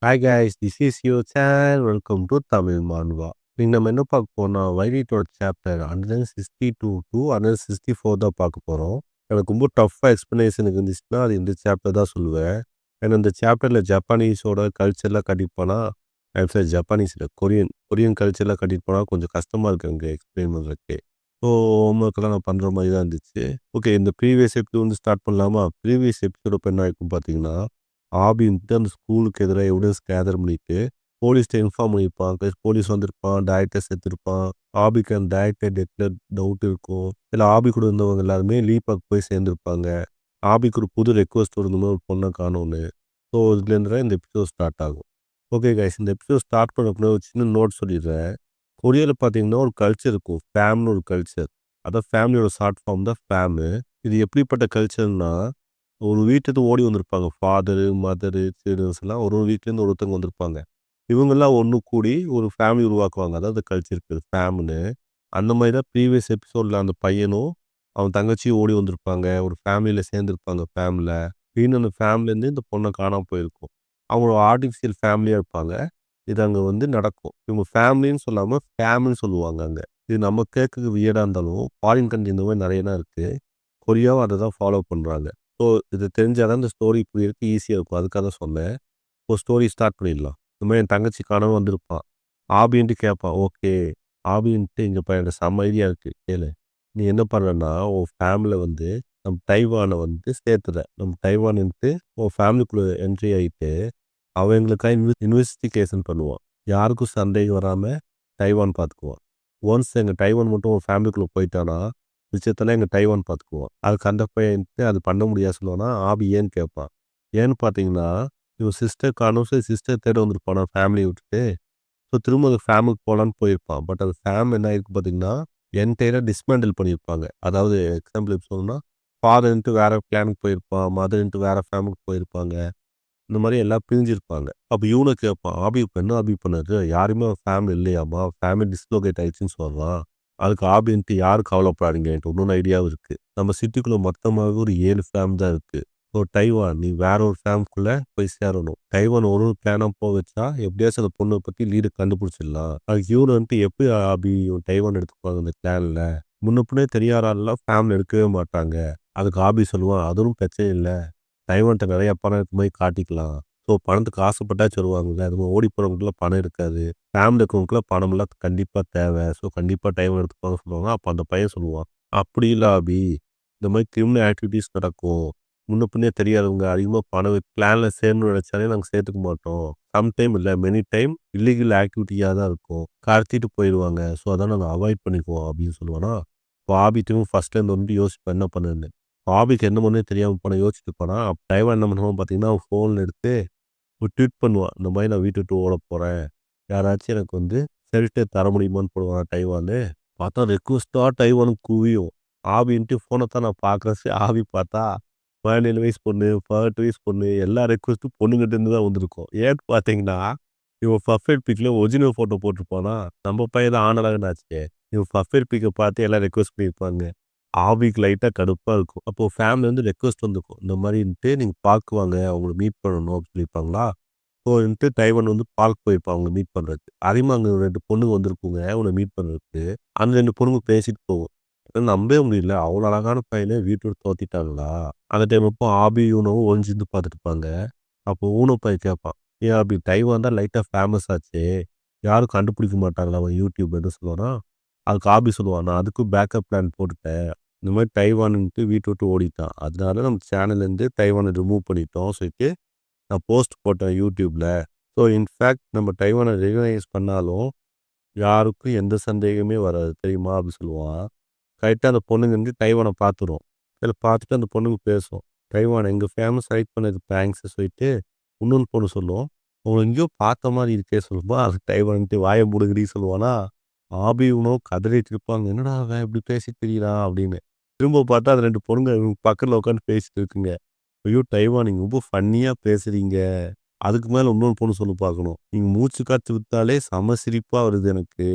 Hi guys, this is your channel. Welcome to Tamil Manva. இன்னைக்கு நம்ம என்ன பார்க்க போறோம்னா, வைரேட்டோட சாப்டர் 162 to 164 தான் பார்க்க போறோம். எனக்கு ரொம்ப டஃப்பா எக்ஸ்ப்ளனேஷன் இருந்துச்சுன்னா, அது இந்த சாப்டர் தான் சொல்லுவேன். ஏன்னா இந்த சாப்டர்ல ஜப்பானீஸோட கல்ச்சர்லாம் காட்டிட்டு போனா, ஆக்சுவலா ஜப்பானீஸ் இல்ல, கொரியன் கல்ச்சர்லாம் காட்டிட்டு போனா கொஞ்சம் கஷ்டமா இருக்கு அங்க எக்ஸ்ப்ளைன் பண்றதுக்கே. ஸோ ஹோம்வொர்க்லாம் நான் பண்ற மாரி தான் இருந்துச்சு. ஓகே, இந்த ப்ரீவியஸ் எபிசோட் வந்து ஸ்டார்ட் பண்ணலாமா? ப்ரீவியஸ் எபிசோட் அப்ப என்ன ஆயிருக்கும் பார்த்தீங்கன்னா, ஆபி வந்துட்டு அந்த ஸ்கூலுக்கு எதிரா எவிடன்ஸ் கேதர் பண்ணிட்டு போலீஸ்ட்ட இன்ஃபார்ம் பண்ணியிருப்பான். போலீஸ் வந்திருப்பான், டைரக்டர் செத்துருப்பான். ஆபிக்கு அந்த டைரக்டர் டெத்ல டவுட் இருக்கும். இல்ல ஆபி கூட இருந்தவங்க எல்லாருமே லீபாக்கு போய் சேர்ந்திருப்பாங்க. ஆபிக்கு ஒரு புது ரெக்வெஸ்ட் வருதுமே ஒரு பொண்ணை காணோன்னு. ஸோ இதுலேருந்து தான் இந்த எபிசோட் ஸ்டார்ட் ஆகும். ஓகே கைஸ், இந்த எபிசோட் ஸ்டார்ட் பண்ண ஒரு சின்ன நோட் சொல்லிடுறேன். கொரியால பார்த்தீங்கன்னா ஒரு கல்ச்சர் இருக்கும். ஃபேம்னு ஒரு கல்ச்சர். அதான் ஃபேமிலியோட ஷார்ட் ஃபார்ம் தான் ஃபேமு. இது எப்படிப்பட்ட கல்ச்சர்னா, ஒரு வீட்டுக்கு ஓடி வந்திருப்பாங்க. ஃபாதரு, மதரு, சில்ட்ரன்ஸ் எல்லாம் ஒரு ஒரு வீட்லேருந்து ஒருத்தவங்க வந்திருப்பாங்க. இவங்கெல்லாம் ஒண்ணு கூடி ஒரு ஃபேமிலி உருவாக்குவாங்க. அதாவது கல்ச்சர் பேரு ஃபேம்னு. அந்த மாரி தான் ப்ரீவியஸ் எபிசோட்ல அந்த பையனும், அவன் தங்கச்சியும் ஓடி வந்திருப்பாங்க. ஒரு ஃபேமிலில சேர்ந்திருப்பாங்க ஃபேம்ல. திடீர்னு அந்த ஃபேம்லேருந்து இந்த பொண்ணு காணாம போயிருக்கும். அவங்க ஒரு ஆர்ட்டிஃபிஷியல் ஃபேமிலியா இருப்பாங்க. இது அங்க வந்து நடக்கும். இவங்க ஃபேமிலின்னு சொல்லாம ஃபேம்ன்னு சொல்லுவாங்க அங்க. இது நம்ம கேட்கறதுக்கு வியர்டா இருந்தாலும், ஃபாரின் கண்ட்ரி இந்த மாரி நெறைய இடம் இருக்கு. கொரியாவும் அத தான் ஃபாலோ பண்றாங்க. ஸோ இது தெரிஞ்சா தான் இந்த ஸ்டோரி புரியறதுக்கு ஈஸியா இருக்கும். அதுக்காக தான் சொன்னேன். இப்போ ஸ்டோரி ஸ்டார்ட் பண்ணிடலாம். இந்த மாரி என் தங்கச்சி காணாம வந்திருப்பான். ஆபின்ட்டு கேட்பான். ஓகே. ஆபின்ட்டு இங்க பாரு செம்ம ஐடியா இருக்கு. கேளு. நீ என்ன பண்றன்னா, உன் ஃபேமிலில வந்து நம்ம தைவான வந்து சேர்த்துற. நம்ம தைவான்ன்ட்டு உன் ஃபேமிலிக்குள்ள என்ட்ரி ஆயிட்டு, அவங்களுக்காக இன்வெஸ்டிகேஷன் பண்ணுவான். யாருக்கும் சந்தேகம் வராம தைவான் பார்த்துக்குவான். ஒன்ஸ் எங்க டைவான் மட்டும் ஒரு ஃபேமிலிக்குள்ள போயிட்டானா, மிச்சத்தெல்லாம் எங்க டைவான் பார்த்துக்குவான். அதுக்கு அந்த பையன்ட்டு அது பண்ண முடியாது சொல்லுவானா, ஆபி ஏன்னு கேட்பான். ஏன்னு பார்த்தீங்கன்னா, இவன் சிஸ்டர் காணோம் சொல்லி சிஸ்டர் தேட வந்திருப்பானா ஃபேமிலிய விட்டுட்டு. ஸோ திரும்ப அந்த ஃபேமுக்கு போலான்னு போயிருப்பான். பட் அந்த ஃபேம் என்ன ஆயிருக்கு பார்த்தீங்கன்னா, என்டையரா டிஸ்மேண்டில் பண்ணியிருப்பாங்க. அதாவது எக்ஸாம்பிள் எப்படி சொல்லணும்னா, ஃபாதர்ன்ட்டு வேற பிளானுக்கு போயிருப்பான். மதர்ன்ட்டு வேற ஃபேமுக்கு போயிருப்பாங்க. இந்த மாரி எல்லாம் பிரிஞ்சிருப்பாங்க. அப்ப இவனும் கேட்பான். ஆபி இப்ப என்ன ஆபி பண்ணது? யாருமே அவன் ஃபேமிலி இல்லையாமா? ஃபேமிலி டிஸ்லோகேட் ஆயிடுச்சுன்னு சொல்றான். அதுக்கு ஆபின்ட்டு யாரும் கவலைப்படாதீங்க. என்ட்ட இன்னொன்னு ஐடியாவும் இருக்கு. நம்ம சிட்டிக்குள்ள மொத்தமாவே ஒரு 7 ஃபேம் தான் இருக்கு. ஸோ டைவான் நீ வேற ஒரு ஃபேம்க்குள்ள போய் சேரணும். டைவான் ஒரு ஒரு பிளானா வச்சா எப்படியாச்சும் அந்த பொண்ண பத்தி லீட கண்டுபிடிச்சிடலாம். அதுக்கு இவனு வந்துட்டு எப்படி ஆபி இவன் டைவான் எடுத்துக்குவாங்க இந்த பிளான்ல? முன்ன பின்னே தெரியாத ஆள்லாம் ஃபேம்ல எடுக்கவே மாட்டாங்க. அதுக்கு ஆபி சொல்லுவான். அது ஒண்ணும் பிரச்சனை இல்ல. டைவன்ட்ட நெறைய பணம் இருக்க மாரி காட்டிக்கலாம். ஸோ பணத்துக்கு ஆசைப்பட்டாச்சு வருவாங்கல்ல. அது மாரி ஓடி போறவங்களுக்குலாம் பணம் இருக்காது. ஃபேமிலில இருக்கிறவங்களுக்குலாம் பணம்லாம் கண்டிப்பா தேவை. ஸோ கண்டிப்பா டைவன் எடுத்துப்பாங்கன்னு சொல்லுவாங்க. அப்ப அந்த பையன் சொல்லுவான். அப்படி இல்ல அபி. இந்த மாரி கிரிமினல் ஆக்டிவிட்டீஸ் நடக்கும். முன்ன பின்னே தெரியாதவங்க அதிகமா பணம் பிளான்ல சேரணும்னு நெனைச்சாலே நாங்க சேர்த்துக்க மாட்டோம். சம்டைம் இல்ல மெனி டைம் இல்லீகல் ஆக்டிவிட்டியா தான் இருக்கும். கடத்திட்டு போயிருவாங்க. ஸோ அதான் நாங்க அவாய்ட் பண்ணிக்குவோம் அப்படின்னு சொல்லுவானா. அப்ப ஆபி திரும்ப ஃபர்ஸ்ட்லேருந்து வந்து யோசிப்பான் என்ன பண்ணன்னு. ஹாபிக்கு என்ன பண்ணே தெரியாம போனா யோசிச்சுட்டு போனா, டைவன் என்ன பண்ணுவான் பார்த்தீங்கன்னா, அவன் ஃபோன்ல எடுத்து ஒரு ட்வீட் பண்ணுவான். இந்த மாரி நான் வீட்ட விட்டு ஓடப் போறேன். யாராச்சும் எனக்கு வந்து ஷெல்டர் தர முடியுமான்னு போடுவான் டைவானு. பார்த்தா ரெக்வெஸ்ட்டா டைவானுக்கு குவியும். ஆபின்ட்டு ஃபோன தான் நான் பார்க்குறேன். ஆபி பார்த்தா 17 வயசு பொண்ணு, 18 வயசு பொண்ணு எல்லா ரெக்வெஸ்ட்டும் பொண்ணுகிட்ட இருந்து தான் வந்திருக்கும். ஏன்னு பார்த்தீங்கன்னா, இவன் ப்ரொஃபைல் பிக்ல ஒரிஜினல் ஃபோட்டோ போட்டிருப்பானா, நம்ம பையன் தான் ஆணழகனாச்சே. இவன் ப்ரொஃபைல் பிக்க பார்த்து எல்லாம் ரெக்வெஸ்ட் பண்ணியிருப்பாங்க. ஆவிக்கு லைட்டா கடுப்பா இருக்கும். அப்போ ஃபேமிலிலருந்து ரெக்வெஸ்ட் வந்திருக்கும். இந்த மாரின்ட்டு நீங்க பார்க் வாங்க. அவங்கள மீட் பண்ணணும் அப்படின்னு சொல்லியிருப்பாங்களா. ஸோன்ட்டு டைவன் வந்து பார்க் போயிருப்பான் அவங்கள மீட் பண்றதுக்கு. அதேமாரி அங்க 2 பொண்ணுங்க வந்திருக்குங்க உன்ன மீட் பண்றதுக்கு. அந்த 2 பொண்ணுங்க பேசிட்டு போகும். நம்பவே முடியல. அவ்வளோ அழகான பையன வீட்ட விட்டு தொரத்திட்டாங்களா? அந்த டைம் அப்போ ஆபி, யூனோவும் ஒளிஞ்சிருந்து பார்த்துட்டு இருப்பாங்க. அப்போ ஊனோ பையன் கேட்பான். ஏன் அபி டைவான் தான் லைட்டா ஃபேமஸ் ஆச்சே. யாரும் கண்டுபிடிக்க மாட்டாங்களா அவன் யூடியூபர்ன்னு சொல்லுவானா. அதுக்கு ஆபி சொல்லுவான். நான் அதுக்கும் பேக்கப் பிளான் போட்டுட்டேன். இந்த மாரி டைவான்ன்ட்டு வீட்ட விட்டு ஓடிட்டான். அதனால நம்ம சேனல்லேருந்து டைவான ரிமூவ் பண்ணிட்டோம் சொல்லிட்டு, நான் போஸ்ட் போட்டேன் YouTubeல. ஸோ இன்ஃபாக்ட் நம்ம டைவான ரெகக்னைஸ் பண்ணாலும், யாருக்கும் எந்த சந்தேகமே வராது தெரியுமா? அப்படி சொல்லுவான். கரெக்ட்டா அந்த பொண்ணுங்க வந்து டைவான பார்த்துரும். இதில பார்த்துட்டு அந்த பொண்ணுங்க பேசும். டைவான் எங்க ஃபேமஸ் செலக்ட் பண்ணது தேங்க்ஸ் சொல்லிட்டு, இன்னொன்னு பொண்ணு சொல்லும். உங்கள எங்கேயோ பார்த்த மாரி இருக்கே சொல்லும்போது, அதுக்கு டைவான்ட்டு வாய மூடுங்கடி சொல்லுவானா, ஆபி இவனும் கதறிட்டு இருப்பாங்க. என்னடா அவன் இப்படி பேசிட்டு திரியிறான் அப்படின்னு. திரும்ப பார்த்தா அது 2 பொண்ணுங்க இவங்க பக்கத்துல உட்காந்து பேசிட்டு இருக்குங்க. ஐயோ! டைவான் நீங்க ரொம்ப ஃபன்னியா பேசுறீங்க. அதுக்கு மேல இன்னொரு பொண்ணு சொல்லும் பார்க்கணும். நீங்க மூச்சு காத்து விட்டாலே செம சிரிப்பா வருது எனக்கு.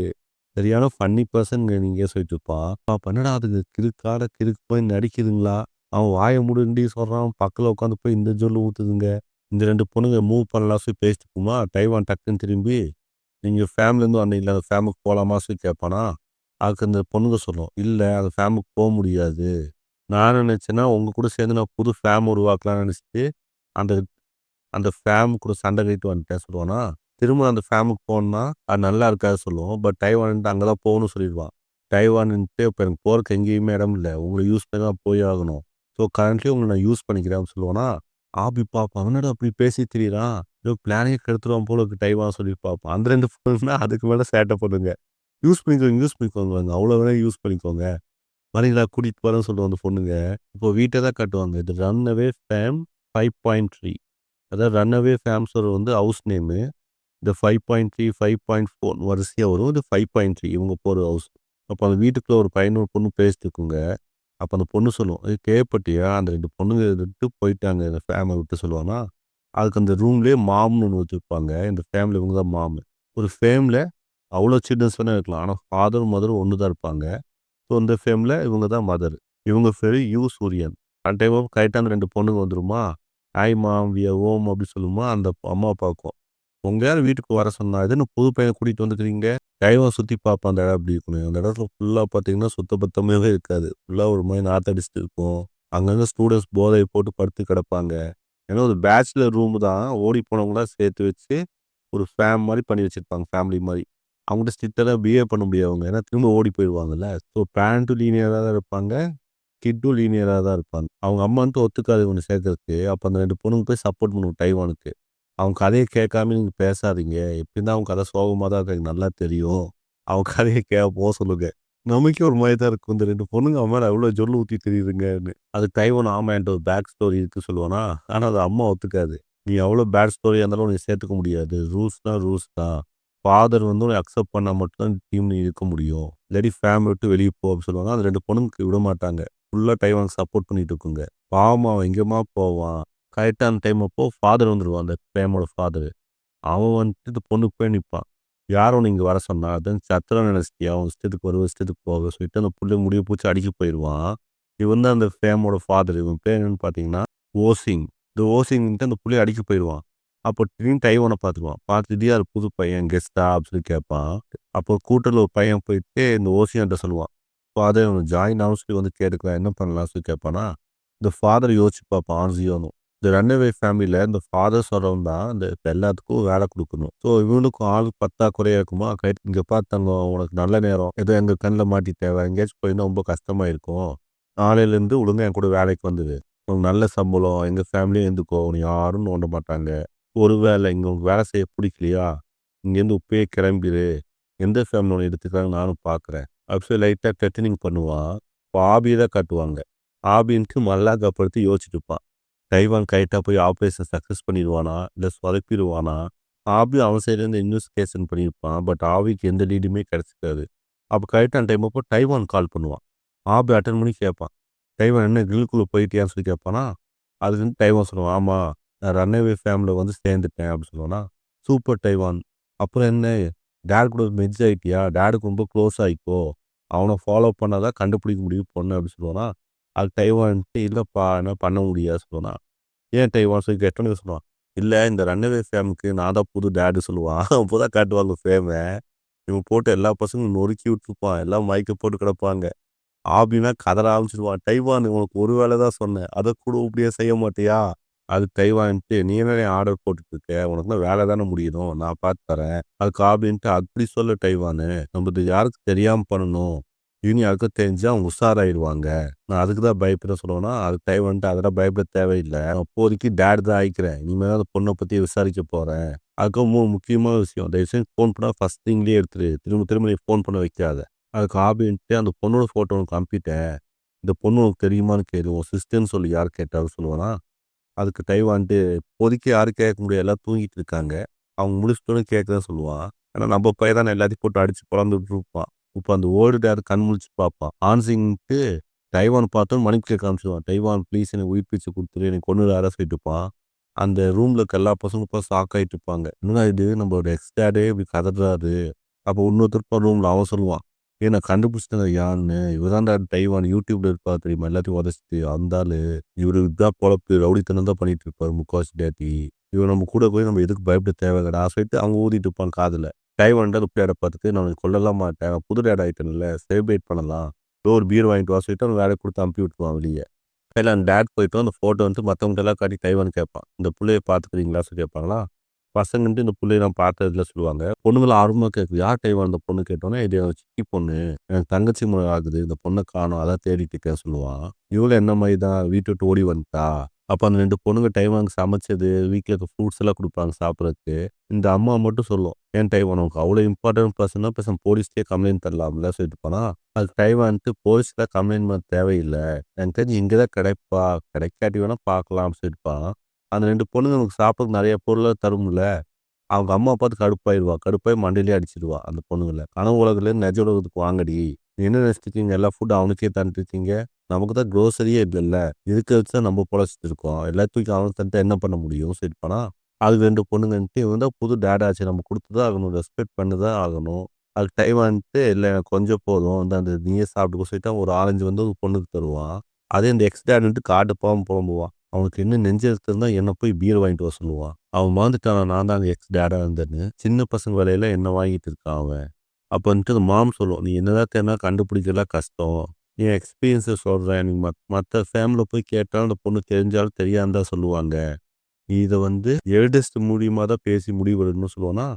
சரியான ஃபன்னி பெர்சன்ங்க நீங்க சொல்லிட்டு இருப்பா. அப்ப என்னடா அது கிறுக்கால கிறுக்கு போய் நடிக்குதுங்களா? அவன் வாய மூடுன்டி சொல்றான். பக்கத்துல உட்காந்து போய் இந்த ஜொல்லு ஊத்துதுங்க. இந்த 2 பொண்ணுங்க மூவ் பண்ணலாம் சொல்லி பேசிட்டு இருக்குமா, டைவான் டக்குன்னு திரும்பி, "நீங்க ஃபேம்லேருந்து வந்தீங்கல்ல, அந்த ஃபேமுக்கு போலாமா?" சொல்லி கேட்பானா. அதுக்கு அந்த பொண்ணுங்க சொல்லும், "இல்ல அந்த ஃபேமுக்கு முடியாது. நான் என்ன நினச்சேன்னா, உங்க கூட சேர்ந்து நான் புது ஃபேம் உருவாக்கலாம்னு நினச்சுட்டு, அந்த அந்த ஃபேம் கூட சண்டை கட்டிட்டு வந்துட்டேன்" சொல்லுவானா. திரும்ப அந்த ஃபேமுக்கு போனோம்னா, அது நல்லா இருக்காது சொல்லும். பட் டைவான் வந்துட்டு அங்க தான் போகணும்னு சொல்லிருவான். டைவான் வந்துட்டு, "இப்ப எனக்கு போறதுக்கு எங்கேயுமே இடம் இல்ல. உங்கள யூஸ் பண்ணி தான் போய் ஆகணும். ஸோ கரண்ட்லி உங்கள நான் யூஸ் பண்ணிக்கிறேன்" சொல்லுவானா. ஆபி பார்ப்பான். "என்னடா இப்படி பேசி திரியிறான்? ஏதோ பிளானயே கெடுத்துருவான் போல இருக்கு டைவான்" சொல்லி பார்ப்பான். அந்த 2 பொண்ணுங்கன்னா அதுக்கு மேல சேட்டை பண்ணுங்க. "யூஸ் பண்ணிக்கோங்க, யூஸ் பண்ணிக்கோங்கங்க. அவ்வளோ வேணா யூஸ் பண்ணிக்கோங்க. வரீங்களா கூட்டிட்டு போறேன்னு" சொல்லும் அந்த பொண்ணுங்க. இப்போ வீட்ட தான் காட்டுவாங்க. இது ரன் அவே ஃபேம் 5.3. அதாவது ரன் அவே ஃபேம்ஸோட வந்து ஹவுஸ் நேமு. இந்த 5.3, 5.4 வரிசையா வரும். இது 5.3 இவங்க போற ஹவுஸ். அப்ப அந்த வீட்டுக்குள்ள ஒரு பையனும், ஒரு பொண்ணும் பேசிட்டு இருக்குங்க. அப்ப அந்த பொண்ணு சொல்லும், "ஏய் கேள்விப்பட்டியா? அந்த 2 பொண்ணுங்க விட்டு போயிட்டாங்க இந்த ஃபேம விட்டு" சொல்லுவானா. அதுக்கு அந்த ரூம்லயே மாம்ன்னு ஒண்ணு வச்சிருப்பாங்க. இந்த ஃபேமிலி இவங்க தான் மாமு. ஒரு ஃபேம்ல அவ்வளோ சில்ட்ரன்ஸ் வேணா இருக்கலாம். ஆனா ஃபாதரும், மதரும் ஒண்ணு தான் இருப்பாங்க. ஸோ இந்த ஃபேம்ல இவங்க தான் மதர். இவங்க பேரு சூரியன். அந்த டைம் கரெக்ட்டா அந்த 2 பொண்ணுங்க வந்துருமா, "hi mom, we are home" அப்படி சொல்லுமா. அந்த அம்மா பார்க்கும். "உங்க யாரு வீட்டுக்கு வர சொன்னா? இது என்ன புது பையன கூட்டிட்டு வந்துருக்கிறீங்க?" கைவ சுத்தி பார்ப்பான் அந்த இடம் எப்படி இருக்குன்னு. அந்த இடத்துல ஃபுல்லா பார்த்தீங்கன்னா, சுத்த பத்தமாவே இருக்காது. ஃபுல்லா ஒரு மாரி நாத்தடிச்சுட்டு இருக்கும். அங்கங்க ஸ்டூடண்ட்ஸ் போதை போட்டு படுத்து கிடப்பாங்க. ஏன்னா ஒரு பேச்சுலர் ரூம் தான். ஓடி போனவங்கலாம் சேர்த்து வச்சு, ஒரு மாரி பண்ணி வச்சிருப்பாங்க. ஃபேமிலி மாரி. அவங்ககிட்ட ஸ்ட்ரிக்ட்டா பிஹேவ் பண்ண முடியாது அவங்க. ஏன்னா திரும்ப ஓடி போயிருவாங்கல்ல. ஸோ பேரண்ட்டும் லீனியரா தான் இருப்பாங்க. கிட்டும் லீனியரா தான் இருப்பாங்க. அவங்க அம்மா வந்துட்டு ஒத்துக்காது இவன சேர்க்கறதுக்கு. அப்ப அந்த 2 பொண்ணுங்க போய் சப்போர்ட் பண்ணும் டைவானுக்கு. அவங்க கதைய கேட்காம நீங்க பேசாதீங்க. எப்படி இருந்தாலும் அவங்க கதை சோகமா தான் இருக்கு. எனக்கு நல்லா தெரியும். அவங்க கதைய போ சொல்லுங்க. நமக்கே ஒரு மாரி தான் இருக்கும். இந்த 2 பொண்ணுங்க அவன் மேல எவ்வளோ ஜொல்லு ஊத்தி திரியுதுங்கன்னு. அதுக்கு டைவான் ஆமா என்ட்ட ஒரு பேக் ஸ்டோரி இருக்கு சொல்லுவானா. ஆனா அது அம்மா ஒத்துக்காது. நீ எவ்வளோ பேட் ஸ்டோரியா இருந்தாலும் உன்னைய சேர்த்துக்க முடியாது. ரூல்ஸ்னா ரூல்ஸ் தான். ஃபாதர் வந்து உன்னை அக்செப்ட் பண்ணா மட்டும் தான் டீம் நீ இருக்க முடியும். இல்லாட்டி ஃபேமிலி விட்டு வெளிய போ அப்படின்னு சொல்லுவாங்க. அந்த 2 பொண்ணுங்க விட மாட்டாங்க. ஃபுல்லா டைவானுக்கு சப்போர்ட் பண்ணிட்டு இருக்குங்க. பாவம் அவன் எங்கேயுமா போவான். கரெக்ட்டா அந்த டைம் அப்போ ஃபாதர் வந்துருவான். அந்த ஃபேமோட ஃபாதரு. அவன் வந்துட்டு இந்த பொண்ணுக்கு போய் நிப்பான். "யார் உன்ன இங்க வர சொன்னா? அதான் சத்திரம்னு நினைச்சிட்டியா? உன் இஷ்டத்துக்கு வருவ, இஷ்டத்துக்கு போவ" சொல்லிட்டு அந்த புள்ளைய முடிய புடிச்சு அடிக்க போயிருவான். இவன் தான் அந்த ஃபேமோட ஃபாதர். இவன் பேர் என்னன்னு பார்த்தீங்கன்னா, ஓசிங். இந்த ஓசிங்ன்ட்டு அந்த புள்ளைய அடிக்க போயிருவான். அப்போ திடீர்னு டைவான பார்த்துருவான். பார்த்துட்டு, "இது யாரு புது பையன் கெஸ்ட்டா?" அப்படின்னு சொல்லி கேட்பான். அப்போ கூட்டத்தில ஒரு பையன் போயிட்டு இந்த ஓசியான்ட்ட சொல்லுவான். "ஃபாதர் இவன ஜாயின் ஆக சொல்லி வந்து கேட்டுருக்கான். என்ன பண்ணலாம்?" சொல்லி கேட்பானா. இந்த ஃபாதர் யோசிச்சு பார்ப்பான் ஆன்ஸியோன்னு. இந்த ரன்அவே ஃபேமிலில இந்த ஃபாதர் சொல்றவன் தான் இந்த எல்லாத்துக்கும் வேலை குடுக்கணும். ஸோ இவனுக்கும் ஆள் பற்றாக்குறையா இருக்குமா, "இங்க பாரு தங்கம், உனக்கு நல்ல நேரம். ஏதோ எங்க கண்ல மாட்டிட்ட. வேற எங்கேயாச்சும் போயிருந்தா ரொம்ப கஷ்டமா இருக்கும். நாளையிலேருந்து ஒழுங்கா என் கூட வேலைக்கு வந்துரு. உனக்கு நல்ல சம்பளம். எங்க ஃபேமிலியும் இருந்துக்கோ. உன்ன யாரும் நோண்ட மாட்டாங்க. ஒருவேளை இங்க உனக்கு வேலை செய்ய புடிக்கலையா, இங்கேருந்து இப்பயே கிளம்பிரு. எந்த ஃபேமிலி உன்ன எடுத்துக்கிறாங்கன்னு நானும் பார்க்குறேன்." அப்படி சொல்லி லைட்டா த்ரெட்டனிங் பண்ணுவான். இப்போ ஆபிய தான் காட்டுவாங்க. ஆபின்ட்டு மல்லாக்கப்படுத்தி யோசிச்சுட்டு இருப்பான். டைவான் கரெக்ட்டா போய் ஆப்பரேஷன் சக்சஸ் பண்ணிருவானா? இல்ல சொதப்பிருவானா? ஆபி அவன் சைடுலேருந்து இன்வெஸ்டிகேஷன் பண்ணியிருப்பான். பட் ஆவிக்கு எந்த லீடுமே கிடைச்சிருக்காது. அப்ப கரெக்ட்டான டைம் அப்போ டைவான் கால் பண்ணுவான். ஆபி அட்டெண்ட் பண்ணி கேட்பான். டைவான் என்ன கில்லுக்குள்ள போயிட்டியான்னு சொல்லி கேட்பானா? அதுக்கு வந்து டைவான் சொல்லுவான். ஆமா. நான் ரன்அவே ஃபேம்ல வந்து சேர்ந்துட்டேன் அப்படின்னு சொல்லுவானா? Super Taiwan. அப்புறம் என்ன? டாட் கூட மெர்ஜ் ஆயிட்டியா? டாடுக்கு ரொம்ப க்ளோஸ் ஆயிக்கோ. அவன ஃபாலோ பண்ணா தான் கண்டுபிடிக்க முடியும் பொண்ண அப்படின்னு சொல்லுவானா? அதுக்கு டைவான் வந்துட்டு, இல்லப்பா என்னால பண்ண முடியாது சொல்லுவானா? ஏன் டைவான் சொல்லி கேட்டோன்னே சொல்லுவான். இல்ல இந்த ரன்அவே ஃபேமுக்கு நான் தான் புது டாடி சொல்லுவான். அப்போதான் காட்டுவாங்க ஃபேம. இவன் போட்டு எல்லா பசங்களும் நொறுக்கி விட்டுருப்பான். எல்லாம் மயக்க போட்டு கிடப்பாங்க. ஆபினா கதற ஆரம்பிச்சுருவான். டைவான் உனக்கு ஒரு வேலை தான் சொன்னேன். அத கூட உருப்படியா செய்ய மாட்டியா? அதுக்கு டைவான்ட்டு, நீ என்னடா ஆர்டர் போட்டுட்டு இருக்க? உனக்குலாம் வேலை தானே முடியணும். நான் பார்த்து தரேன். அதுக்கு ஆபின்ட்டு, அப்படி சொல்லு டைவானு. நம்மது யாருக்கும் தெரியாம பண்ணணும். இனி யாருக்கும் தெரிஞ்சா அவங்க உஷாராயிருவாங்க. நான் அதுக்கு தான் பயப்படுறேன் சொல்லுவேனா, அதுக்கு டைவான்ட்டு அதெல்லாம் பயப்பட தேவையில்ல. அப்போதைக்கு டாட் தான் ஆயிக்கிறேன். இனிமே தான் அந்த பொண்ண பத்தி விசாரிக்க போறேன். அதுக்கும் முக்கியமான விஷயம். தயவு செஞ்சு ஃபோன் பண்ணா ஃபர்ஸ்ட் திங்லயே எடுத்துரு. திரும்ப திரும்ப நீ ஃபோன் பண்ண வைக்காத. அதுக்கு ஆபின்ட்டு, அந்த பொண்ணோட ஃபோட்டோ உனக்கு அனுப்பிட்டேன். இந்த பொண்ணு உனக்கு தெரியுமான்னு கேளு. உன் சிஸ்டர்ன்னு சொல்லு யார் கேட்டாலும் சொல்லுவேனா. அதுக்கு டைவான்ட்டு, இப்போதைக்கு யாரும் கேட்க முடியாது. எல்லாம் தூங்கிட்டு இருக்காங்க. அவங்க முடிச்சிட்டோனே கேட்குறேன்னு சொல்லுவான். ஏன்னா நம்ம பையன் தானே எல்லாத்தையும் போட்டு அடிச்சு பொளந்துட்டு இருப்பான். இப்ப அந்த ஓல்டு டாட் கண் முழிச்சு பார்ப்பான். ஆன்சிங்ன்ட்டு டைவான் பார்த்தோனே மன்னிப்பு கேட்க ஆரம்பிச்சுருவான். டைவான் ப்ளீஸ் எனக்கு உயிர் பிச்சை குடுத்துரு. என்னை கொன்னுடாத சொல்லிட்டு இருப்பான். அந்த ரூம்ல இருக்க எல்லா பசங்களும் இப்ப ஷாக் ஆயிட்டு இருப்பாங்க. என்னடா இது நம்மளோட எக்ஸ் டாடே இப்படி கதறாரு. அப்போ இன்னொருத்தர் ரூம்ல அவன் சொல்லுவான். நான் கண்டுபிடிச்சிட்டேன் யாருன்னு. இவர் தான்டா டைவான் யூடியூப்ல இருப்பார் தெரியுமா? எல்லாத்தையும் உதைச்சிட்டு அந்த ஆளு. இவரு இதான் பொழப்பு. ரவுடித்தனம் தான் பண்ணிட்டு இருப்பாரு முக்காவாசி டேட்டி. இவன் நம்ம கூட போய் நம்ம எதுக்கு பயப்பட தேவையில்லடா சொல்லிட்டு அவங்க ஊதிட்டு இருப்பான் காதுல. டைவான்டா டேட பார்த்துட்டு நான் உன்னை கொல்லலாம் மாட்டேன். நான் புது டேட் ஆயிட்டேன்ல செலிப்ரேட் பண்ணலாம். ஏதோ ஒரு பீர் வாங்கிட்டு வா சொல்லிட்டு அவன் வேலைய குடுத்து அனுப்பி விட்டுருவான் வெளிய. கையில அந்த டேட் போயிட்டு அந்த ஃபோட்டோ வந்துட்டு மத்தவங்கட்டலாம் காட்டி டைவான் கேட்பான். இந்த புள்ளைய பார்த்துக்கிறீங்களா சொல்லி கேட்பாங்களா? பசங்கன்ட்டு இந்த புள்ளைய நான் பார்த்ததில்ல சொல்லுவாங்க. பொண்ணுங்களும் ஆர்வமா கேட்குது. யார் டைவான் அந்த பொண்ணு கேட்டோனே, இது என் சித்தி பொண்ணு. எனக்கு தங்கச்சி மொற ஆகுது. இந்த பொண்ண காணோம். அதான் தேடிட்டு இருக்கேன்னு சொல்லுவான். இவளும் என்ன மாரி தான் வீட்ட விட்டு ஓடி வந்துட்டா. அப்ப அந்த 2 பொண்ணுங்க டைவானுக்கு சமைச்சது, வீட்ல இருக்க ஃப்ரூட்ஸ் எல்லாம் குடுப்பாங்க சாப்பிடறதுக்கு. இந்த அம்மா மட்டும் சொல்லும். "ஏன் டைவான் உனக்கு அவ்வளோ இம்பார்ட்டன்ட் பர்சன்னா பேசாம போலீஸ்லயே கம்ப்ளைண்ட் தரலாம்ல" சொல்லிட்டு போனா, அதுக்கு டைவான்ட்டு போலீஸ்ல கம்ப்ளைண்ட் பண்ண தேவையில்ல. எனக்கு தெரிஞ்சு இங்க தான் கிடைப்பா. கிடைக்காட்டி வேணா பார்க்கலாம் சொல்லிட்டுப்பான். அந்த 2 பொண்ணுங்க நமக்கு சாப்பிடறதுக்கு நெறைய பொருள்லாம் தரும்ல. அவங்க அம்மா பார்த்து கடுப்பாயிருவா. கடுப்பாயி மண்டையிலேயே அடிச்சிருவா அந்த பொண்ணுங்கள. கனவு உலகத்துலேருந்து நிஜ உலகத்துக்கு வாங்கடி. நீ என்ன நினைச்சிட்டு எல்லா ஃபுட்டும் அவனுக்கே தந்துட்டு இருக்கீங்க. நமக்கு தான் குரோசரியே இல்லல்ல. இருக்க வச்சு தான் நம்ம பொழச்சிட்டு இருக்கோம். எல்லாத்துக்கும் அவனுக்கு தந்துட்டா என்ன பண்ண முடியும் சொல்லிருப்பானா. அதுக்கு 2 பொண்ணுங்கன்ட்டு இவன் தான் புது டாட் ஆச்சு. நம்ம குடுத்து தான் ஆகணும். ரெஸ்பெக்ட் பண்ணி தான் ஆகணும். அதுக்கு டைம் வந்துட்டு இல்ல எனக்கு கொஞ்சம் போதும். இந்தா அந்த நீயே சாப்பிட்டுக்கோ சொல்லிட்டு ஒரு ஆரஞ்சு வந்து ஒரு பொண்ணுக்கு தருவான். அதே இந்த எக்ஸ் டாட்ன்ட்டு காட்டுப்பாவம் புலம்புவான். அவனுக்கு இன்னும் நெஞ்செழுத்தம் இருந்தா என்ன போய் பீர் வாங்கிட்டு வர சொல்லுவான். அவன் மறந்துட்டானா நான் தான் அங்க எக்ஸ் டாடா இருந்தேன்னு. சின்ன பசங்க வேலையில என்ன வாங்கிட்டு இருக்கான் அவன். அப்ப வந்துட்டு அந்த மாம் சொல்லும். "நீ என்னதான் தேடுனா கண்டுபிடிக்கலாம் கஷ்டம். என் எக்ஸ்பீரியன்ஸ சொல்றேன். நீ மத்த ஃபேமிலில போய் கேட்டாலும் அந்த பொண்ணு தெரிஞ்சாலும் தெரியாதுன்னு தான் சொல்லுவாங்க. நீ இத வந்து எல்டர்ஸ்ட் மூலியமா தான் பேசி முடிவு எடுக்கணும்னு" சொல்லுவானா.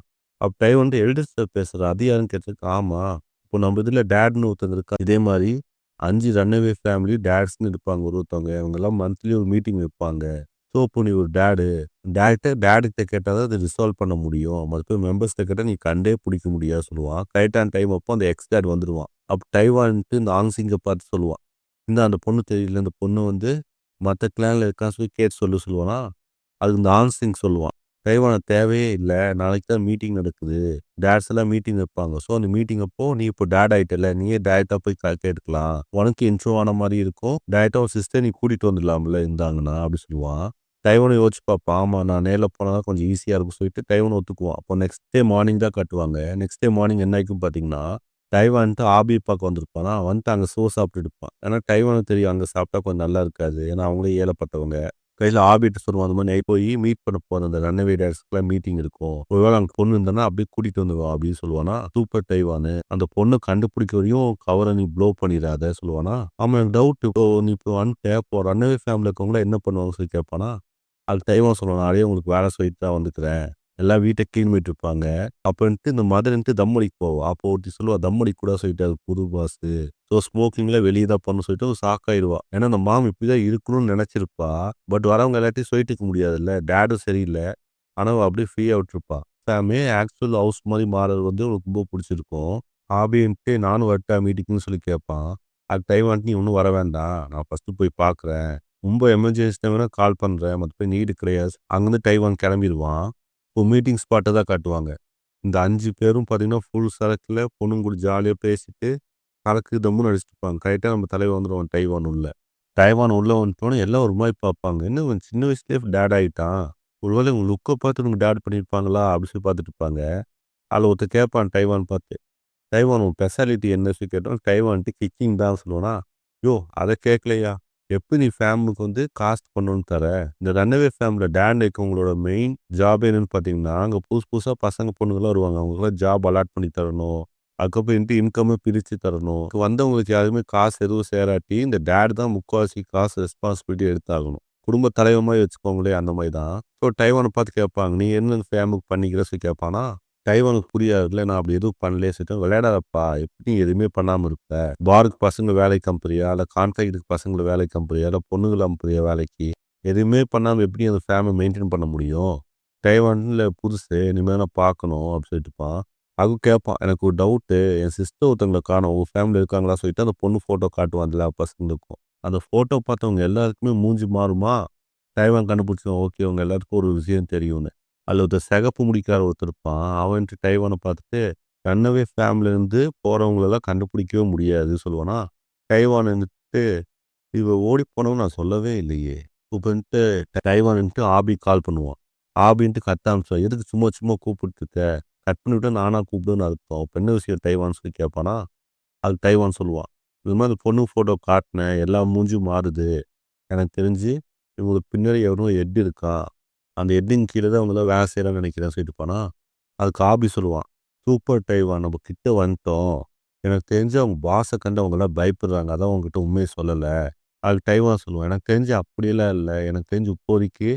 அப்ப டைம் வந்து எல்டர்ஸ்ட்ட பேசுற அது யாருன்னு கேட்டதுக்கு, ஆமா. இப்போ நம்ம இதுல டாட்ன்னு ஒருத்தங்க இருக்கா. இதே மாரி 5 ரன்அவே ஃபேமிலி டாட்ஸ்ன்னு இருப்பாங்க ஒருத்தவங்க. இவங்கலாம் மந்த்லி ஒரு மீட்டிங் வைப்பாங்க. ஸோ, இப்போ நீ ஒரு டாடுகிட்ட கேட்டா தான் அத ரிசால்வ் பண்ண முடியும். மத்த மெம்பர்ஸ்ட்ட கேட்டா நீ கண்டே புடிக்க முடியாது சொல்லுவான். கரெக்ட்டான டைம் அப்போ அந்த எக்ஸ் டாட் வந்துருவான். அப்ப டைவான்ட்டு இந்த ஆங்சிங்க பார்த்து சொல்லுவான். "இந்தா அந்த பொண்ணு தெரியல. இந்த பொண்ணு வந்து மத்த கிளான்ல இருக்கான்னு சொல்லி கேட்டு சொல்லு" சொல்லுவானா. அதுக்கு இந்த ஆன்சிங் சொல்லுவான். "டைவான தேவையே இல்ல. நாளைக்கு தான் மீட்டிங் நடக்குது. டாட்ஸ் எல்லாம் மீட்டிங் வைப்பாங்க. ஸோ, அந்த மீட்டிங் அப்போ நீ இப்போ டாட் ஆயிட்டல்ல. நீயே டைரக்ட்டா போய் கேட்டுக்கலாம். உனக்கு இன்ட்ரோ ஆன மாரி இருக்கும். டைரக்ட்டா உன் சிஸ்டர் நீ கூட்டிட்டு வந்துடலாம்ல இருந்தாங்கன்னா" அப்படி சொல்லுவான். டைவானும் யோசிச்சு பார்ப்பான். ஆமா நான் நேர்ல போனா தான் கொஞ்சம் ஈஸியா இருக்கும் சொல்லிட்டு டைவானும் ஒத்துக்குவான். அப்போ நெக்ஸ்ட் டே மார்னிங் தான் காட்டுவாங்க. நெக்ஸ்ட் டே மார்னிங் என்ன ஆயிக்கும் பார்த்தீங்கன்னா, டைவான்ட்டு ஆபிய பார்க்க வந்திருப்பானா, வந்துட்டு அங்க சோறு சாப்பிட்டுட்டு இருப்பான். ஏன்னா டைவானுக்கு தெரியும் அங்க சாப்பிட்டா கொஞ்சம் நல்லா இருக்காது. ஏன்னா அவங்களே ஏழப்பட்டவங்க. கையில ஆபிட்ட சொல்லுவான். அந்த மாரி நைட் போய் மீட் பண்ண போறேன். அந்த ரன்அவே டாட்ஸ்க்குலாம் மீட்டிங் இருக்கும். ஒருவேள அங்க பொண்ணு இருந்தன்னா அப்படியே கூட்டிட்டு வந்துருவா அப்படின்னு சொல்லுவானா. சூப்பர் டைவானு. அந்த பொண்ண கண்டுபிடிக்க வரையும் கவர நீ ப்ளோ பண்ணிறாத சொல்லுவானா. ஆமா எனக்கு டவுட். இப்போ நீ இப்போ வந்துட்ட. இப்போ ரன்அவே ஃபேமிலில இருக்கவங்கலாம் என்ன பண்ணுவாங்கன்னு சொல்லி கேட்பானா. அதுக்கு டைவான் சொல்லுவான். நானே உங்களுக்கு வேலை சொல்லிட்டு தான் வந்துக்கிறேன். எல்லாம் வீட்ட கிளீன் பண்ணிட்டு இருப்பாங்க. அப்பன்ட்டு இந்த மதர்ன்ட்டு தம் அடிக்க போவா. அப்போ ஒருத்தி சொல்லுவா, "தம் அடிக்கக்கூடாது" சொல்லிட்டு அது புது பாஸு. ஸோ ஸ்மோக்கிங்ல வெளிய தான் பண்ணணும்னு சொல்லிட்டு ஒரு ஷாக் ஆயிருவா. ஏன்னா அந்த மாம் இப்படிதான் இருக்கணும்னு நெனச்சிருப்பா. பட் வரவங்க எல்லாத்தையும் சொல்லிட்டு இருக்க முடியாதுல்ல. டாடும் சரியில்ல. ஆனா அவ அப்படியே ஃப்ரீயா விட்டுருப்பா. சாமே ஆக்சுவல் ஹவுஸ் மாரி மாறுறது வந்து அவளுக்கு ரொம்ப புடிச்சிருக்கும். ஆபின்ட்டு நானும் வரட்டா மீட்டிங்ன்னு சொல்லி கேட்பான். அதுக்கு டைவான்ட்டு நீ ஒண்ணும் வர வேண்டாம். நான் ஃபர்ஸ்ட்டு போய் பார்க்குறேன். ரொம்ப எமர்ஜென்சினா வேணா கால் பண்றேன். மத்தபடி நீடு கிடையாது. அங்கருந்து டைவான் கெளம்பிருவான். இப்போ மீட்டிங் ஸ்பாட்ட தான் காட்டுவாங்க. இந்த 5 பேரும் பார்த்தீங்கன்னா, ஃபுல் சரக்குல பொண்ணுங்க கூட ஜாலியா பேசிட்டு, சரக்கு தம்முன்னு அடிச்சிட்டு இருப்பாங்க. கரெக்ட்டா நம்ம தலைவன் வந்துருவான் டைவான் உள்ள. டைவான் உள்ள வந்துட்டோனே எல்லாம் ஒரு மாரி பார்ப்பாங்க. என்ன இவன் சின்ன வயசுலயே டாட் ஆயிட்டான். ஒருவேளை இவங்க லுக்க பார்த்து இவனுங்க டாட் பண்ணியிருப்பாங்களா? அப்படி சொல்லி பார்த்துட்டு இருப்பாங்க. அதுல ஒருத்தன் கேட்பான் டைவான் பார்த்து. டைவான் உன் ஸ்பெஷாலிட்டி என்ன சொல்லி கேட்டோம். டைவான்ட்டு கிக்கிங் தான் சொல்லுவானா. யோவ்! அத கேட்கலையா? எப்படி நீ ஃபேமுக்கு வந்து காஸ்ட் பண்ணணும்னு தர? இந்த ரன்அவே ஃபேமிலில டான் இருக்கவங்களோட மெயின் ஜாப் என்னன்னு பார்த்தீங்கன்னா, அங்க புதுசு புதுசா பசங்க, பொண்ணுங்கலாம் வருவாங்க. அவங்களுக்கெல்லாம் ஜாப் அலாட் பண்ணி தரணும். அதுக்கப்புறம் இன்கம்ம பிரிச்சு தரணும். வந்தவங்களுக்கு யாருமே காசு எதுவும் சேராட்டி, இந்த டாட் தான் முக்காவாசி காசு ரெஸ்பான்சிபிலிட்டி எடுத்தாகணும். குடும்ப தலைவன் மாரி வச்சுக்கோங்களேன், அந்த மாரி தான். ஸோ டைவான பார்த்து கேட்பாங்க. "நீ என்ன ஃபேமுக்கு பண்ணிக்கிற?" சொல்லி கேட்பானா. டைவானுக்கு புரியாதுல்ல. நான் அப்படி எதுவும் பண்ணலையே சொல்லிட்டு, "விளையாடாதப்பா! எப்படி நீ எதுவுமே பண்ணாம இருப்ப? பாருக்கு பசங்க வேலைக்கு அனுப்புறியா? இல்ல கான்ட்ராக்ட்டுக்கு பசங்கள வேலைக்கு அனுப்புறியா? இல்ல பொண்ணுங்கள அனுப்புறியா வேலைக்கு? எதுவுமே பண்ணாம எப்படி அந்த ஃபேம மெயின்டெயின் பண்ண முடியும்? டைவான்ல புதுசு. இனிமே நான் பார்க்கணும்" அப்படி சொல்லிட்டுருப்பான். அதுவும் கேட்பான். "எனக்கு ஒரு டவுட்டு. என் சிஸ்டர் ஒருத்தவங்கள காணோம். உங்க ஃபேமிலில இருக்காங்களா?" சொல்லிட்டு அந்த பொண்ணு ஃபோட்டோ காட்டுவான் அந்த எல்லா பசங்களுக்கும். அந்த ஃபோட்டோ பார்த்தவங்க எல்லாருக்குமே மூஞ்சி மாறுமா? டைவான் கண்டுபிடிச்சுருவான். ஓகே, இவங்க எல்லாத்துக்கும் ஒரு விஷயம் தெரியும்னு. அதுல ஒருத்தன் சிகப்பு முடிக்கார ஒருத்தன் இருப்பான். அவன்ட்டு டைவான பார்த்துட்டு, ரன்அவே ஃபேமிலிலருந்து போறவங்களலாம் கண்டுபிடிக்கவே முடியாது சொல்லுவானா. டைவான் இருந்துட்டு, "இவ ஓடி போனவ நான் சொல்லவே இல்லையே." இப்பன்ட்டு டைவான்ட்டு ஆபிக்கு கால் பண்ணுவான். ஆபின்ட்டு கத்த ஆரம்பிச்சுருவான். "எதுக்கு சும்மா சும்மா கூப்பிட்டுருக்க? கட் பண்ணிவிட்டா நானா கூப்பிடுவேன்னு அர்த்தம். இப்ப என்ன விஷயம் டைவான்னு சொல்லி கேட்பானா. அது டைவான் சொல்லுவான். இது மாதிரி அந்த பொண்ணு ஃபோட்டோ காட்டினேன். எல்லா மூஞ்சியும் மாறுது. எனக்கு தெரிஞ்சு இவங்களுக்கு பின்னாடி எவனோ ஹெட் இருக்கான். அந்த ஹெட்டின் கீழ தான் அவங்கலாம் வேலை செய்றாங்கன்னு நினைக்கிறேன் சொல்லிட்டு போனா, அதுக்கு ஆபி சொல்லுவான். சூப்பர் டைவான் நம்ம கிட்ட வந்துட்டோம். எனக்கு தெரிஞ்சு அவங்க பாஸ கண்டு அவங்கலாம் பயப்படுறாங்க. அதான் உன்கிட்ட உண்மைய சொல்லல. அதுக்கு டைவான் சொல்லுவான். எனக்கு தெரிஞ்சு அப்படியெல்லாம் இல்ல. எனக்கு தெரிஞ்சு இப்போதைக்கு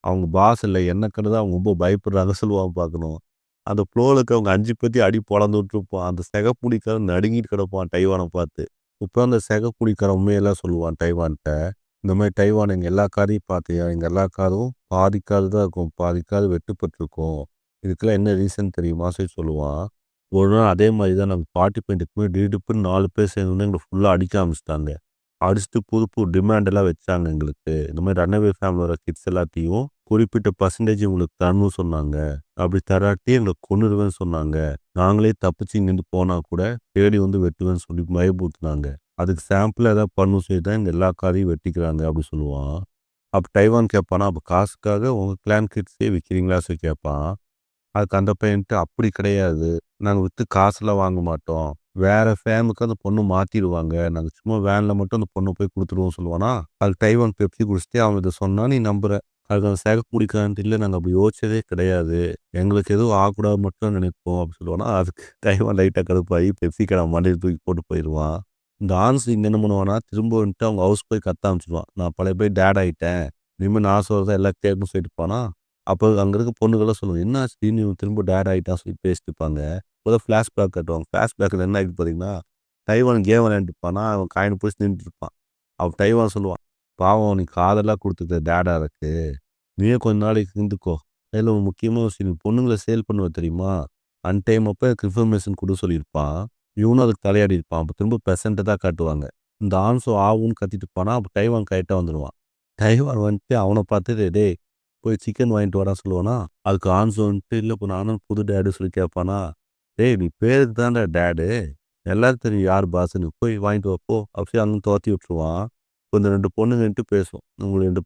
அவங்க பாஸ் இல்ல. என்ன கண்டு தான் அவங்க ரொம்ப பயப்படுறாங்க சொல்லுவான் பார்க்கணும். அந்த ஃப்ளோல இருக்கவங்க 5 பேத்தையும் அடி பொளந்து விட்டுருப்பான். அந்த சிகப்புலிக்காரன் நடுங்கிட்டு கிடப்பான் டைவான பார்த்து. இப்ப அந்த சிகப்புலிக்காரன் உண்மையெல்லாம் சொல்லுவான் டைவான்ட்ட. இந்த மாரி டைவான் எங்க எல்லா காரையும் பார்த்தியா? எங்க எல்லா காரும் பாதி காது தான் இருக்கும். பாதி காது வெட்டுப்பட்டுருக்கும். இதுக்கெல்லாம் என்ன ரீசன் தெரியுமா? சொல்லி சொல்லுவான். ஒரு நாள் அதே மாரி தான் நாங்க பார்ட்டி பண்ணிட்டு இருக்கும்போது திடுதிப்புன்னு 4 பேர் சேர்ந்து எங்கள ஃபுல்லா அடிக்க ஆரம்பிச்சுட்டாங்க. அடிச்சுட்டு புது புது டிமாண்ட் எல்லாம் வச்சாங்க எங்களுக்கு. இந்த மாரி ரன்னவே ஃபேமிலில வர கிட்ஸ் எல்லாத்தையும் குறிப்பிட்ட பெர்சன்டேஜ் உங்களுக்கு தரணும்னு சொன்னாங்க. அப்படி தராட்டி எங்கள கொன்னுருவேன்னு சொன்னாங்க. நாங்களே தப்பிச்சு இங்கேருந்து போனா கூட தேடி வந்து வெட்டுவேன்னு சொல்லி பயமுறுத்துனாங்க. அதுக்கு சாம்பிளா ஏதாவது பண்ணணும்னு சொல்லி தான் எங்க எல்லா காரையும் வெட்டிக்கிறாங்க அப்படி சொல்லுவான். அப்ப டைவான் கேட்பானா, அப்ப காசுக்காக உங்க கிளான் கிட்ஸே விக்கிறீங்களா? சொல்லி கேட்பான். அதுக்கு அந்த பையன்ட்டு அப்படி கிடையாது. நாங்க வித்து காசுலாம் வாங்க மாட்டோம். வேற ஃபேமுக்கு அந்த பொண்ணு மாத்திருவாங்க. நாங்க சும்மா வேன்ல மட்டும் அந்த பொண்ண போய் குடுத்துருவோம் சொல்லுவானா, அதுக்கு டைவான் பெப்சி குடிச்சுட்டு அவன் இத சொன்னா நீ நம்புற. அதுக்கு அந்த சிகப்பு குடிக்காரன்ட்டு இல்ல நாங்க அப்படி யோசிச்சதே கிடையாது. எங்களுக்கு எதுவும் ஆகக்கூடாதுன்னு மட்டும் நினைப்போம் அப்படி சொல்லுவானா, அதுக்கு டைவான் லைட்டா கடுப்பாயி பெப்சி கேன மண்டையில தூக்கி போட்டு போயிருவான். இந்த ஆன்ஸ் இங்க என்ன பண்ணுவான்னா, திரும்ப வந்துட்டு அவங்க ஹவுஸ் போய் கத்த ஆரம்பிச்சுருவான். நான் பழையபடி டாட் ஆயிட்டேன். இனிமே நான் சொல்றத எல்லாம் கேட்கணும்னு சொல்லிட்டு போனா, அப்போ அங்க இருக்க பொண்ணுங்கலாம் சொல்லுவாங்க. என்னாச்சு திடீர்னு இவன் திரும்ப டாட் ஆயிட்டான்னு சொல்லி பேசிட்டு இருப்பாங்க. அப்போதான் ஃபிளாஷ்பேக் காட்டுவாங்க. ஃபிளாஷ்பேக்ல என்ன ஆயிடுது பார்த்தீங்கன்னா, டைவான் கேம் விளையாண்டுட்டு இருப்பானா, அவன் காயின புடிச்சு நின்னுட்டு இருப்பான். அப்ப டைவான் சொல்லுவான். பாவம் நீ காதெல்லாம் குடுத்துட்ட டாட் ஆறக்கு. நீயே கொஞ்ச நாளைக்கு இருந்துக்கோ. அதில ஒரு முக்கியமான விஷயம் நீ பொண்ணுங்கள சேல் பண்ணுவ தெரியுமா? அன்டைம் அப்ப எனக்கு இன்ஃபர்மேஷன் குடு சொல்லியிருப்பான். இவனும் அதுக்கு தலையாடி இருப்பான். அப்ப திரும்ப பெர்சன்ட்ட தான் காட்டுவாங்க. இந்த ஆன்ஸோ ஆவுன்னு கத்திட்டு இருப்பானா, அப்ப டைவான் கரெக்ட்டா வந்துருவான். டைவான் வந்துட்டு அவன பார்த்துட்டு, "டேய் போய் சிக்கன் வாங்கிட்டு வாடான்னு" சொல்லுவானா, அதுக்கு ஹான்ஸோ வந்துட்டு, "இல்ல இப்ப நானும் புது டாடு" சொல்லி கேட்பானா, "டேய் நீ பேருக்கு தான்டா டாடு. எல்லாருக்கும் தெரியும் யார் பாஸ்ன்னு. போய் வாங்கிட்டு வா போ" அப்படி அங்க தொரத்தி விட்டுருவான். இப்ப இந்த 2 பொண்ணுங்கன்ட்டு பேசும். உங்களுக்கு 2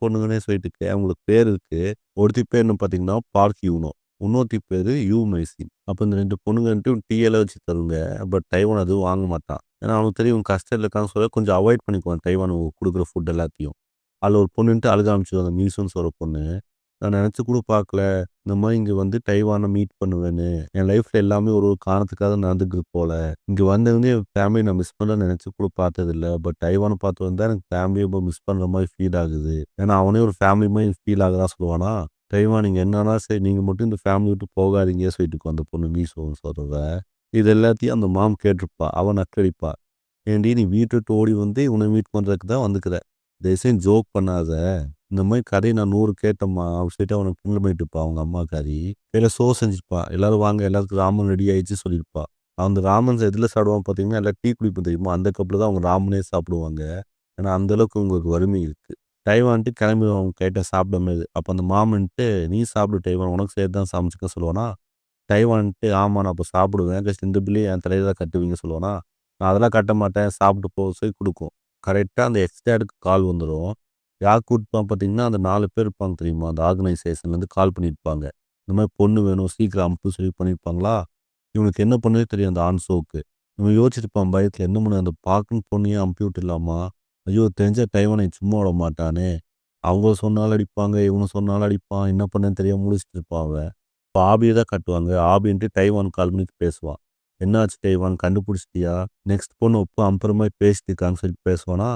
பொண்ணுங்கன்னே சொல்லிட்டு அவங்களுக்கு பேர் இருக்கு. ஒருத்தி பேர் என்ன பார்த்தீங்கன்னா, பார்க் யூனோ. இன்னொருத்தி பேரு யூ மைசின். அப்ப இந்த 2 பொண்ணுங்கன்ட்டு டீ எல்லாம் வச்சு தருங்க. பட் டைவான் அதுவும் வாங்க மாட்டான். ஏன்னா அவனுக்கு தெரியும் இவங்க கஷ்டத்துல இருக்காங்கன்னு சொல்ல கொஞ்சம் அவாய்ட் பண்ணிக்குவான் டைவான் குடுக்குற ஃபுட் எல்லாத்தையும். அதுல ஒரு பொண்ணுன்ட்டு அழுக ஆரம்பிச்சுரும். அந்த மீசோன்னு சொல்ற பொண்ணு. நான் நெனச்சு கூட பார்க்கல. இந்த மாரி இங்க வந்து டைவான மீட் பண்ணுவேன்னு. என் லைஃப்ல எல்லாமே ஒரு ஒரு காரணத்துக்காக நடந்துக்குது போல. இங்க வந்ததுலருந்து என் ஃபேமிலிய நான் மிஸ் பண்ணலாம்னு நெனச்சு கூட பார்த்ததில்ல. பட் டைவான பார்த்து வந்தா எனக்கு ஃபேமிலிய ரொம்ப மிஸ் பண்ற மாரி ஃபீல் ஆகுது. ஏன்னா அவனே ஒரு ஃபேமிலி மாரி ஃபீல் ஆகுறான்னு சொல்லுவானா. டைவான் நீங்க என்ன ஆனாலும் சரி நீங்க மட்டும் இந்த ஃபேமிலி விட்டு போகாதீங்க சொல்லிட்டு இருக்கும் அந்த பொண்ணு மீசோன்னு சொல்றவ. இது எல்லாத்தையும் அந்த மாம் கேட்டுருப்பா. அவ நக்கடிப்பா. ஏன்டி நீ வீட்ட விட்டு ஓடி வந்து உன்ன மீட் பண்றதுக்கு தான் வந்துக்குற. தயவுசெஞ்சு ஜோக் பண்ணாத. இந்த மாரி கதைய நான் 100 கேட்டேம்மா. அப்படி சொல்லிட்டு அவன கிண்டல் பண்ணிட்டு இருப்பா அவங்க அம்மாக்காரி. கையில சோறு செஞ்சிருப்பா. எல்லாரும் வாங்க எல்லாத்துக்கும் ராமன் ரெடி ஆயிடுச்சு சொல்லியிருப்பா. அந்த ராமன்ஸ் எதுல சாப்பிடுவான் பார்த்தீங்கன்னா, எல்லாம் டீ குடிப்போம் தெரியுமா? அந்த கப்ல தான் அவங்க ராமனே சாப்பிடுவாங்க. ஏன்னா அந்த அளவுக்கு உங்களுக்கு வறுமை இருக்கு. டைவான்ட்டு கிளம்பிருவான் அவங்க கைட்ட சாப்பிடும்போது. அப்ப அந்த மாமன்ட்டு, "நீ சாப்பிடு டைவான். உனக்கு சேர்த்து தான் சமைச்சுக்க" சொல்லுவானா. டைவான்ட்டு, "ஆமா நான் அப்ப சாப்பிடுவேன். கடைசி இந்த பில்லையும் என் தலையில தான் கட்டுவீங்க" சொல்லுவானா. "நான் அதெல்லாம் கட்ட மாட்டேன். சாப்பிட்டு போ" சொல்லி குடுக்கும். கரெக்ட்டா அந்த எக்ஸ்டாடுக்கு கால் வந்துரும். யார் கூப்பிட்டுருப்பான் பார்த்தீங்கன்னா, அந்த 4 பேர் இருப்பாங்க தெரியுமா? அந்த ஆர்கனைசேஷன்லேருந்து கால் பண்ணியிருப்பாங்க. இந்த மாரி பொண்ணு வேணும் சீக்கிரம் அனுப்பு சொல்லி பண்ணியிருப்பாங்களா? இவனுக்கு என்ன பண்ணவே தெரியும் அந்த ஆன்சோவுக்கு. இவன் யோசிச்சிருப்பான் பயத்துல, என்ன பண்ண அந்த பார்க்குன்னு பொண்ணையே அனுப்பி விட்டுடலாமா? ஐயோ! தெரிஞ்சா டைவான சும்மா விட மாட்டானே! அவங்க சொன்னாலும் அடிப்பாங்க, இவனும் சொன்னாலும் அடிப்பான். என்ன பண்ணேன்னு தெரியாம முழிச்சுட்டு இருப்பான் அவன். இப்ப ஆபிய தான் காட்டுவாங்க. ஆபின்ட்டு டைவான் கால் பண்ணி பேசுவான். "என்னாச்சு டைவான் கண்டுபிடிச்சிட்டியா? நெக்ஸ்ட் பொண்ணு எப்போ அனுப்புற மாரி பேசிட்டு இருக்காங்கன்னு" சொல்லிட்டு பேசுவானா,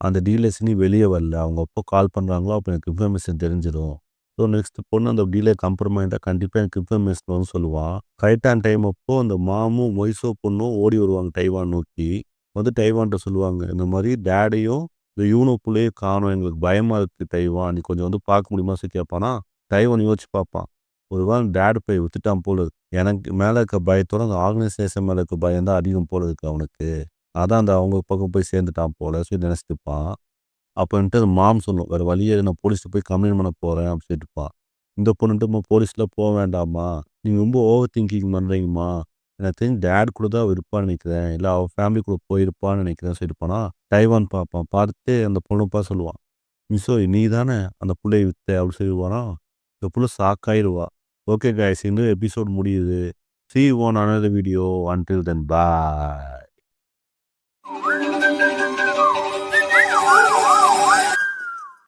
அந்த டீலர்ஸ் இன்னும் வெளிய வரல. அவங்க எப்போ கால் பண்றாங்களோ, அப்ப எனக்கு இன்ஃபர்மேஷன் தெரிஞ்சிரும். ஸோ நெக்ஸ்ட் பொண்ணு அந்த டீலர் கன்ஃபார்ம் ஆயிட்டா கண்டிப்பா எனக்கு இன்ஃபர்மேஷன் வரும்னு சொல்லுவான். கரெக்ட்டான டைம் அப்போ அந்த மாமும், மொய்சோ பொண்ணும் ஓடி வருவாங்க டைவான் நோக்கி. வந்து டைவான்ட்ட சொல்லுவாங்க, "இந்த மாரி டாடியும், இந்த யூனோ புள்ளையும் காணோம். எங்களுக்கு பயமா இருக்கு டைவான். நீ கொஞ்சம் வந்து பார்க்க முடியுமா?" சொல்லி கேட்பானா, டைவான் யோசிச்சு பார்ப்பான். ஒரு வேள டாட் போய் வித்துட்டான் போல இருக்கு. எனக்கு மேல இருக்க பயத்தோட அந்த ஆர்கனைசேஷன் மேல இருக்க பயம் தான் அதிகம் போல இருக்கு அவனுக்கு. அதான் அந்த அவங்க பக்கம் போய் சேர்ந்துட்டான் போல சொல்லி நினைச்சிட்டுருப்பான். அப்பன்ட்டு அந்த மாம் சொல்லும். வேற வழியே இல்ல நான் போலீஸ்ட்ட போய் கம்ப்ளைண்ட் பண்ண போறேன் அப்படின்னு சொல்லிட்டுருப்பான். இந்த பொண்ணுட்டு அம்மா போலீஸ்லாம் போ வேண்டாம்மா. நீங்க ரொம்ப ஓவர் திங்கிங் பண்றீங்கம்மா. எனக்கு தெரிஞ்சு டாட் கூட தான் அவ இருப்பான்னு நினைக்கிறேன். இல்ல அவ ஃபேமிலி கூட போயிருப்பான்னு நினைக்கிறேன் சொல்லிட்டு டைவான் பார்ப்பான். பார்த்துட்டு அந்த பொண்ண பார்த்து சொல்லுவான். மிஸ்ஸோய் நீ தானே அந்த புள்ளைய வித்த அப்படி சொல்லுவானா, இந்த புள்ள ஷாக் ஆயிருவா. ஓகே காய்ஸ் இந்த எபிசோட் முடியுது. See you on another video. Until then, bye.